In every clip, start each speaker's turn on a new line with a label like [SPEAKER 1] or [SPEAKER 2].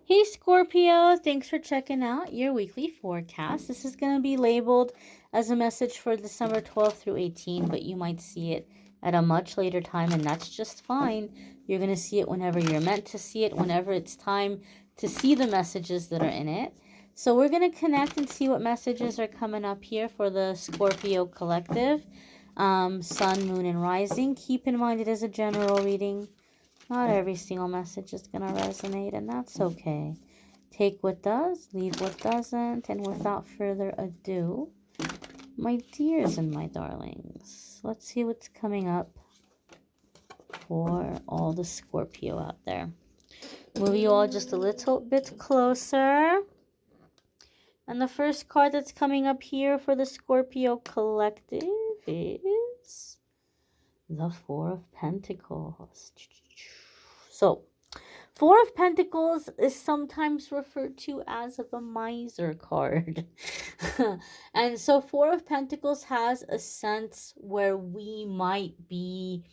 [SPEAKER 1] Hey Scorpio, thanks for checking out your weekly forecast. This is going to be labeled as a message for December 12th through 18, but you might see it at a much later time, and that's just fine. You're going to see it whenever you're meant to see it, whenever it's time to see the messages that are in it. So we're going to connect and see what messages are coming up here for the Scorpio collective. Sun, moon, and rising. Keep in mind it is a general reading. Not every single message is going to resonate, and that's okay. Take what does, leave what doesn't, and without further ado, my dears and my darlings, let's see what's coming up for all the Scorpio out there. Move you all just a little bit closer. And the first card that's coming up here for the Scorpio collective is the Four of Pentacles. So, Four of Pentacles is sometimes referred to as the miser card. And so Four of Pentacles has a sense where we might be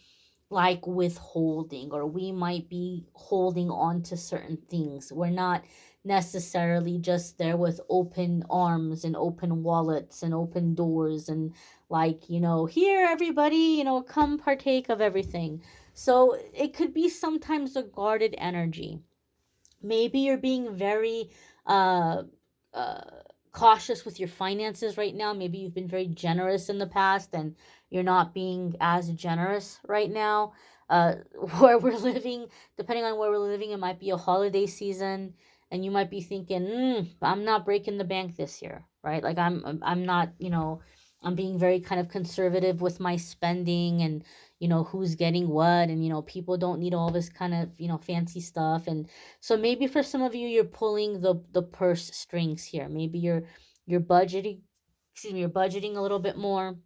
[SPEAKER 1] like withholding, or we might be holding on to certain things. We're not necessarily just there with open arms and open wallets and open doors and like, here everybody, come partake of everything. So it could be sometimes a guarded energy. Maybe you're being very uh uh cautious with your finances right now. Maybe you've been very generous in the past and you're not being as generous right now. Where we're living, depending on where we're living, it might be a holiday season, and you might be thinking, I'm not breaking the bank this year, right? Like I'm not, I'm being very kind of conservative with my spending, and who's getting what, and people don't need all this kind of fancy stuff. And so maybe for some of you, you're pulling the purse strings here. Maybe you're budgeting, you're budgeting a little bit more,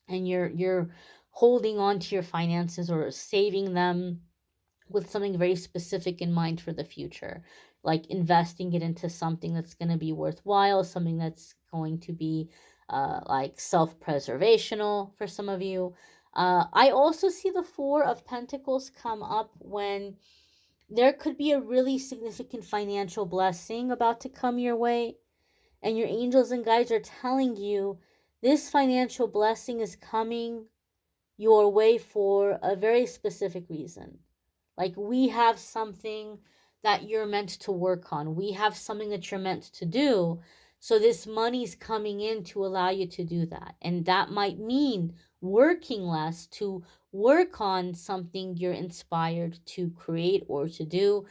[SPEAKER 1] and you're holding on to your finances or saving them with something very specific in mind for the future, like investing it into something that's going to be worthwhile, something that's going to be like self-preservational for some of you. I also see the Four of Pentacles come up when there could be a really significant financial blessing about to come your way, and your angels and guides are telling you this financial blessing is coming your way for a very specific reason. Like, we have something that you're meant to work on. We have something that you're meant to do. So this money's coming in to allow you to do that. And that might mean working less to work on something you're inspired to create or to do.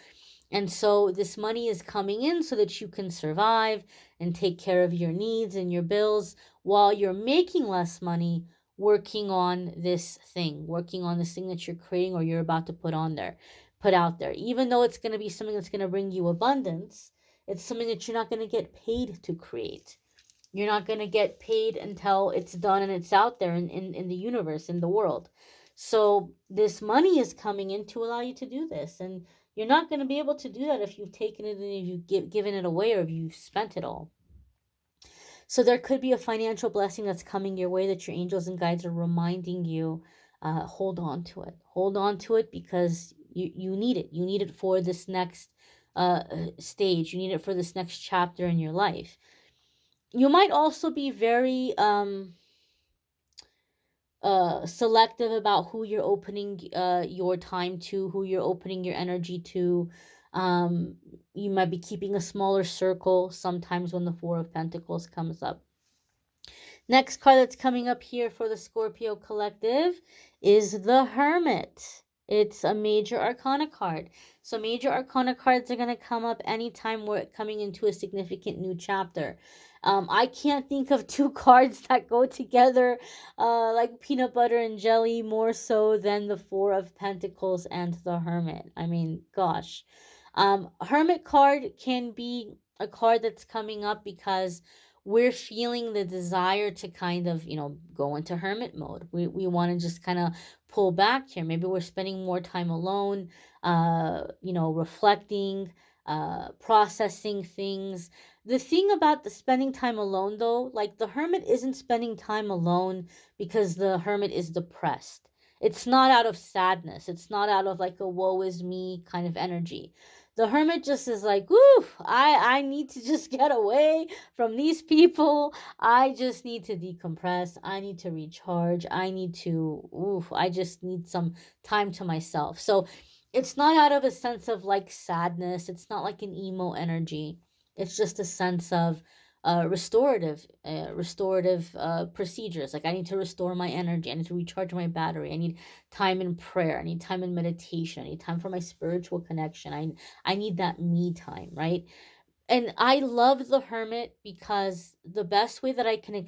[SPEAKER 1] And so this money is coming in so that you can survive and take care of your needs and your bills while you're making less money working on this thing, that you're creating or you're about to put out there. Even though it's going to be something that's going to bring you abundance, it's something that you're not going to get paid to create. You're not going to get paid until it's done and it's out there in the universe, in the world. So this money is coming in to allow you to do this. And you're not going to be able to do that if you've taken it and if you've given it away, or if you've spent it all. So there could be a financial blessing that's coming your way that your angels and guides are reminding you, hold on to it. Hold on to it because you need it. You need it for this next stage. You need it for this next chapter in your life. You might also be very selective about who you're opening your time to, who you're opening your energy to. Um, you might be keeping a smaller circle sometimes when the Four of Pentacles comes up. Next card that's coming up here for the Scorpio collective is the Hermit. It's a major arcana card. So major arcana cards are going to come up anytime we're coming into a significant new chapter. I can't think of two cards that go together like peanut butter and jelly more so than the Four of Pentacles and the Hermit. I mean, gosh. Hermit card can be a card that's coming up because we're feeling the desire to kind of, go into hermit mode. We want to just kind of pull back here. Maybe we're spending more time alone, reflecting, processing things. The thing about the spending time alone, though, like the hermit isn't spending time alone because the hermit is depressed. It's not out of sadness. It's not out of like a woe is me kind of energy. The hermit just is like, woo, I need to just get away from these people. I just need to decompress. I need to recharge. I need to, I just need some time to myself. So it's not out of a sense of like sadness. It's not like an emo energy. It's just a sense of restorative procedures. Like I need to restore my energy. I need to recharge my battery. I need time in prayer. I need time in meditation. I need time for my spiritual connection. I need that me time, right? And I love the hermit because the best way that I can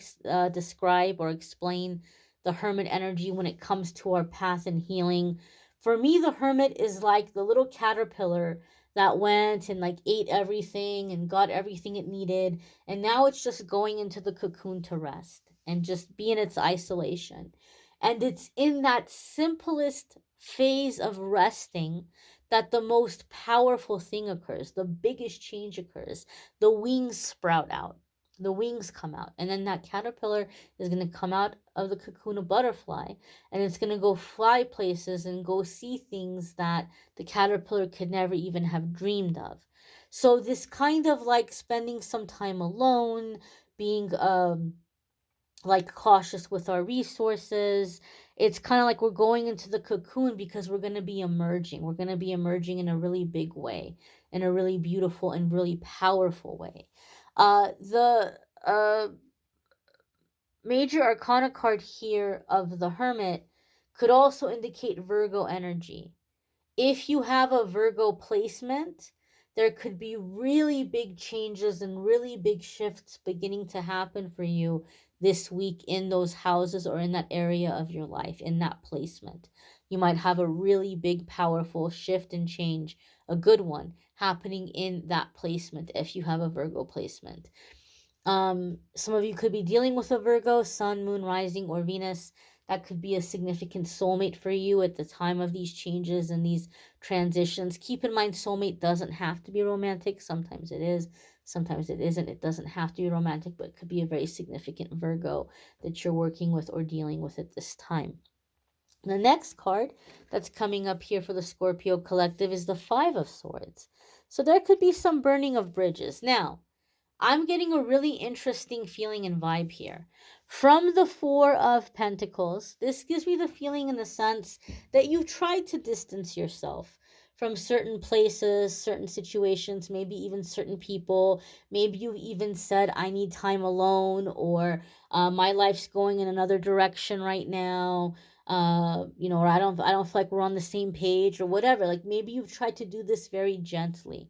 [SPEAKER 1] describe or explain the hermit energy when it comes to our path and healing, for me, the hermit is like the little caterpillar that went and like ate everything and got everything it needed. And now it's just going into the cocoon to rest and just be in its isolation. And it's in that simplest phase of resting that the most powerful thing occurs, the biggest change occurs. The wings sprout out, the wings come out, and then that caterpillar is going to come out of the cocoon, a butterfly, and it's going to go fly places and go see things that the caterpillar could never even have dreamed of. So this kind of like spending some time alone, being like cautious with our resources. It's kind of like we're going into the cocoon because we're going to be emerging. We're going to be emerging in a really big way, in a really beautiful and really powerful way. The major arcana card here of the hermit could also indicate Virgo energy. If you have a Virgo placement, there could be really big changes and really big shifts beginning to happen for you this week in those houses or in that area of your life, in that placement. You might have a really big, powerful shift and change, a good one, happening in that placement if you have a Virgo placement. Some of you could be dealing with a Virgo, Sun, Moon, Rising, or Venus. That could be a significant soulmate for you at the time of these changes and these transitions. Keep in mind, soulmate doesn't have to be romantic. Sometimes it is, sometimes it isn't. It doesn't have to be romantic, but it could be a very significant Virgo that you're working with or dealing with at this time. The next card that's coming up here for the Scorpio collective is the Five of Swords. So there could be some burning of bridges. Now, I'm getting a really interesting feeling and vibe here. From the Four of Pentacles, this gives me the feeling in the sense that you've tried to distance yourself from certain places, certain situations, maybe even certain people. Maybe you've even said, I need time alone, or my life's going in another direction right now. Or I don't feel like we're on the same page or whatever. Like maybe you've tried to do this very gently.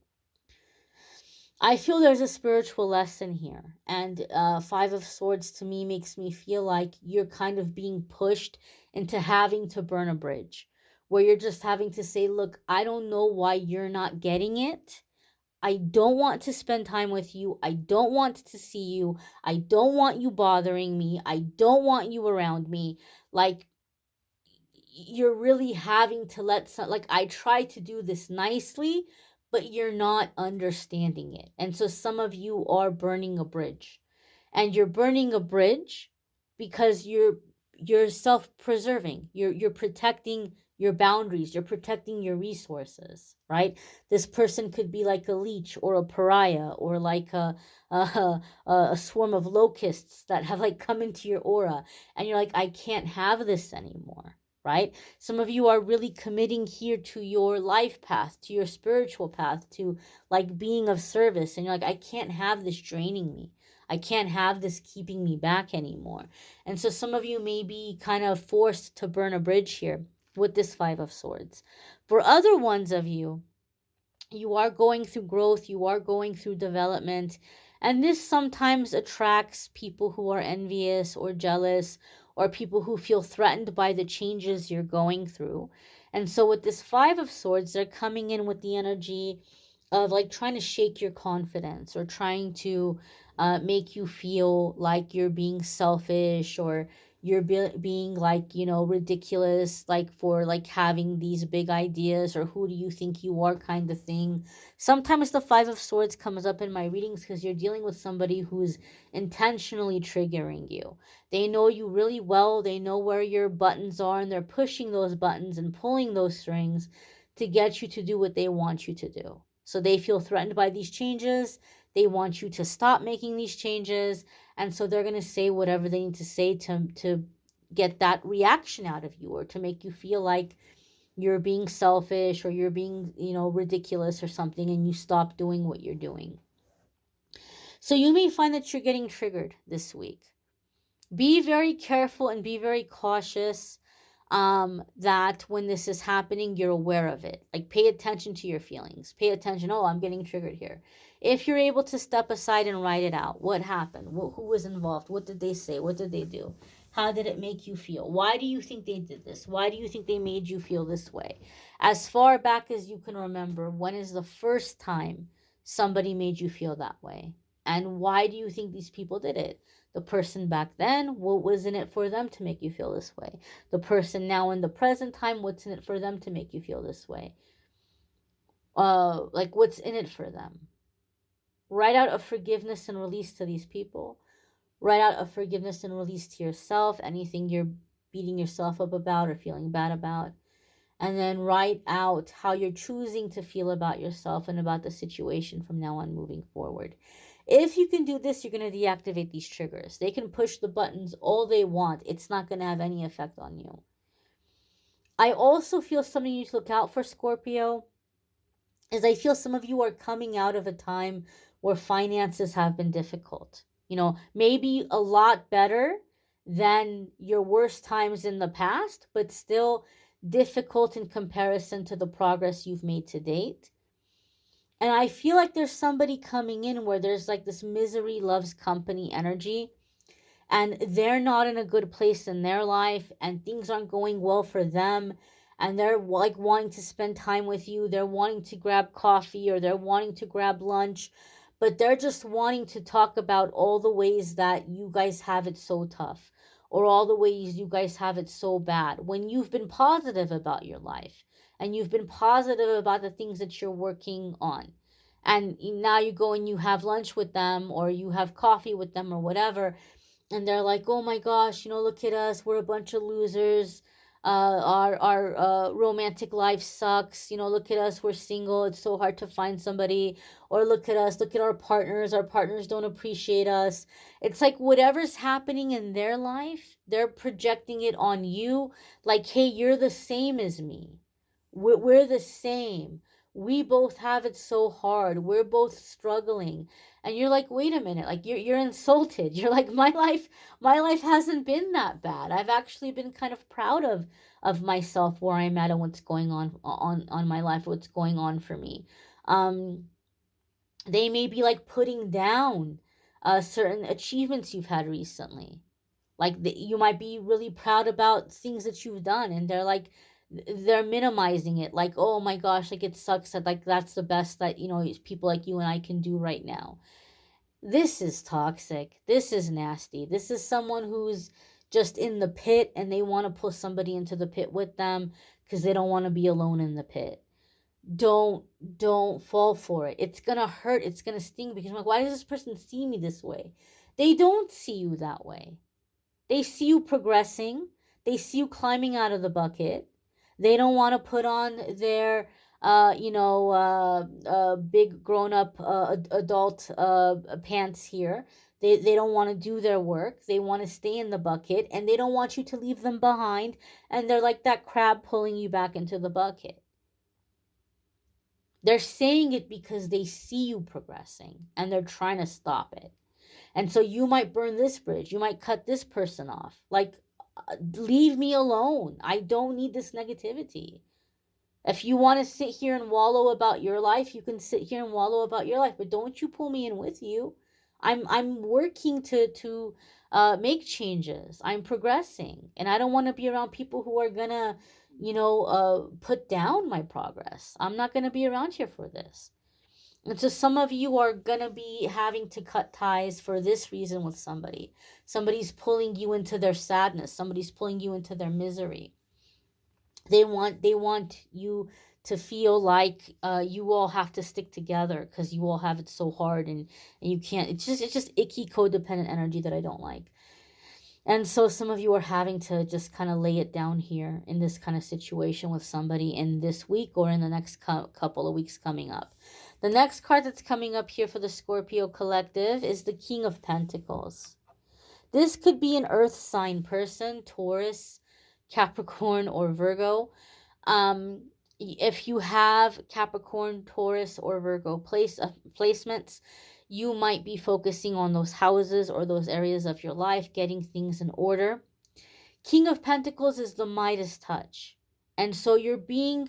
[SPEAKER 1] I feel there's a spiritual lesson here. And Five of Swords to me makes me feel like you're kind of being pushed into having to burn a bridge, where you're just having to say, look, I don't know why you're not getting it. I don't want to spend time with you. I don't want to see you. I don't want you bothering me. I don't want you around me. Like, you're really having to let some, like, I try to do this nicely, but you're not understanding it. And so some of you are burning a bridge. And you're burning a bridge because you're self-preserving. You're protecting your boundaries. You're protecting your resources, right? This person could be like a leech or a pariah or like a swarm of locusts that have like come into your aura, and you're like, I can't have this anymore, right? Some of you are really committing here to your life path, to your spiritual path, to like being of service, and you're like, I can't have this draining me. I can't have this keeping me back anymore. And so some of you may be kind of forced to burn a bridge here with this Five of Swords. For other ones of you, you are going through growth, you are going through development, and this sometimes attracts people who are envious or jealous, or people who feel threatened by the changes you're going through. And so with this Five of Swords, they're coming in with the energy of like trying to shake your confidence, or trying to make you feel like you're being selfish, or you're being like, you know, ridiculous, like for like having these big ideas, or who do you think you are kind of thing. Sometimes the Five of Swords comes up in my readings because you're dealing with somebody who's intentionally triggering you. They know you really well, they know where your buttons are, and they're pushing those buttons and pulling those strings to get you to do what they want you to do. So they feel threatened by these changes. They want you to stop making these changes, and so they're going to say whatever they need to say to get that reaction out of you, or to make you feel like you're being selfish, or you're being, you know, ridiculous or something, and you stop doing what you're doing. So you may find that you're getting triggered this week. Be very careful and be very cautious, that when this is happening, you're aware of it. Like, pay attention to your feelings. Pay attention. Oh, I'm getting triggered here. If you're able to step aside and write it out, what happened? Who was involved? What did they say? What did they do? How did it make you feel? Why do you think they did this? Why do you think they made you feel this way? As far back as you can remember, when is the first time somebody made you feel that way? And why do you think these people did it? The person back then, what was in it for them to make you feel this way? The person now in the present time, what's in it for them to make you feel this way? Like, what's in it for them? Write out a forgiveness and release to these people. Write out a forgiveness and release to yourself, anything you're beating yourself up about or feeling bad about. And then write out how you're choosing to feel about yourself and about the situation from now on moving forward. If you can do this, you're going to deactivate these triggers. They can push the buttons all they want. It's not going to have any effect on you. I also feel something you need to look out for, Scorpio, is I feel some of you are coming out of a time where finances have been difficult. You know, maybe a lot better than your worst times in the past, but still difficult in comparison to the progress you've made to date. And I feel like there's somebody coming in where there's like this misery loves company energy, and they're not in a good place in their life, and things aren't going well for them, and they're like wanting to spend time with you. They're wanting to grab coffee, or they're wanting to grab lunch, but they're just wanting to talk about all the ways that you guys have it so tough, or all the ways you guys have it so bad, when you've been positive about your life and you've been positive about the things that you're working on. And now you go and you have lunch with them, or you have coffee with them, or whatever, and they're like, oh my gosh, you know, look at us, we're a bunch of losers, our romantic life sucks, you know, look at us, we're single, it's so hard to find somebody. Or look at us, look at our partners don't appreciate us. It's like whatever's happening in their life, they're projecting it on you, like, hey, you're the same as me. We're the same. We both have it so hard. We're both struggling. And you're like, wait a minute, like you're insulted. You're like, my life hasn't been that bad. I've actually been kind of proud of myself, where I'm at, and what's going on my life, what's going on for me. They may be like putting down certain achievements you've had recently. Like you might be really proud about things that you've done, and they're minimizing it, like, oh my gosh, like it sucks that like that's the best that, you know, people like you and I can do right now. This is toxic. This is nasty. This is someone who's just in the pit, and they want to pull somebody into the pit with them because they don't want to be alone in the pit. Don't fall for it. It's gonna hurt. It's gonna sting, because I'm like, why does this person see me this way? They don't see you that way. They see you progressing. They see you climbing out of the bucket. They don't want to put on their, big grown up adult pants here. They don't want to do their work. They want to stay in the bucket, and they don't want you to leave them behind. And they're like that crab pulling you back into the bucket. They're saying it because they see you progressing, and they're trying to stop it. And so you might burn this bridge. You might cut this person off. Like, leave me alone. I don't need this negativity. If you want to sit here and wallow about your life, you can sit here and wallow about your life, but don't you pull me in with you. I'm working to make changes. I'm progressing, and I don't want to be around people who are gonna, put down my progress. I'm not gonna be around here for this. And so some of you are going to be having to cut ties for this reason with somebody. Somebody's pulling you into their sadness. Somebody's pulling you into their misery. They want you to feel like you all have to stick together because you all have it so hard, and you can't. It's just icky codependent energy that I don't like. And so some of you are having to just kind of lay it down here in this kind of situation with somebody in this week or in the next couple of weeks coming up. The next card that's coming up here for the Scorpio collective is the King of Pentacles. This could be an earth sign person, Taurus, Capricorn, or Virgo. If you have Capricorn, Taurus, or Virgo placements, you might be focusing on those houses or those areas of your life, getting things in order. King of Pentacles is the Midas touch. And so you're being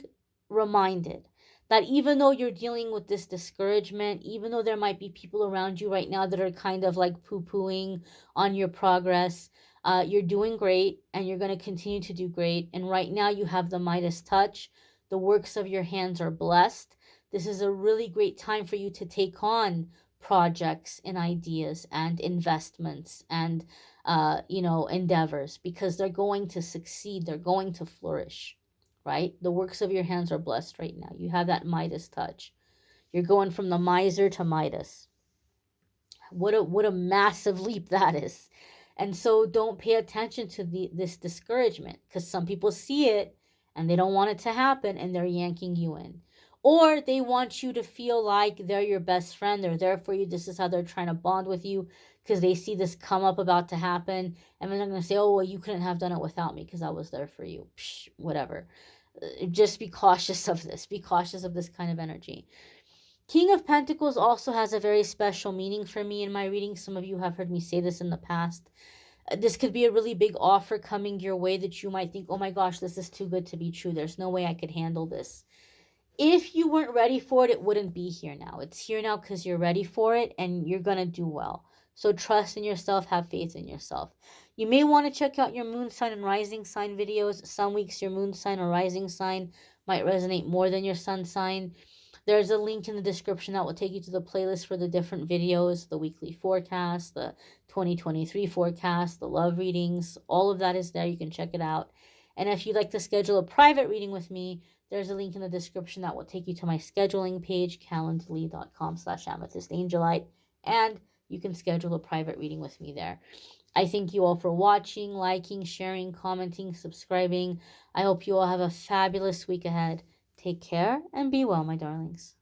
[SPEAKER 1] reminded that even though you're dealing with this discouragement, even though there might be people around you right now that are kind of like poo-pooing on your progress, you're doing great and you're going to continue to do great. And right now you have the Midas touch. The works of your hands are blessed. This is a really great time for you to take on projects and ideas and investments and endeavors, because they're going to succeed. They're going to flourish, right? The works of your hands are blessed right now. You have that Midas touch. You're going from the miser to Midas. What a massive leap that is. And so don't pay attention to this discouragement, because some people see it and they don't want it to happen and they're yanking you in. Or they want you to feel like they're your best friend. They're there for you. This is how they're trying to bond with you, because they see this come up about to happen. And then they're going to say, oh, well, you couldn't have done it without me because I was there for you. Psh, whatever. Just be cautious of this. Be cautious of this kind of energy. King of Pentacles also has a very special meaning for me in my reading. Some of you have heard me say this in the past. This could be a really big offer coming your way that you might think, oh my gosh, this is too good to be true. There's no way I could handle this. If you weren't ready for it, it wouldn't be here now. It's here now because you're ready for it and you're going to do well. So trust in yourself. Have faith in yourself. You may want to check out your moon sign and rising sign videos. Some weeks your moon sign or rising sign might resonate more than your sun sign. There's a link in the description that will take you to the playlist for the different videos, the weekly forecast, the 2023 forecast, the love readings. All of that is there. You can check it out. And if you'd like to schedule a private reading with me, there's a link in the description that will take you to my scheduling page, calendly.com/amethystangelite, and you can schedule a private reading with me there. I thank you all for watching, liking, sharing, commenting, subscribing. I hope you all have a fabulous week ahead. Take care and be well, my darlings.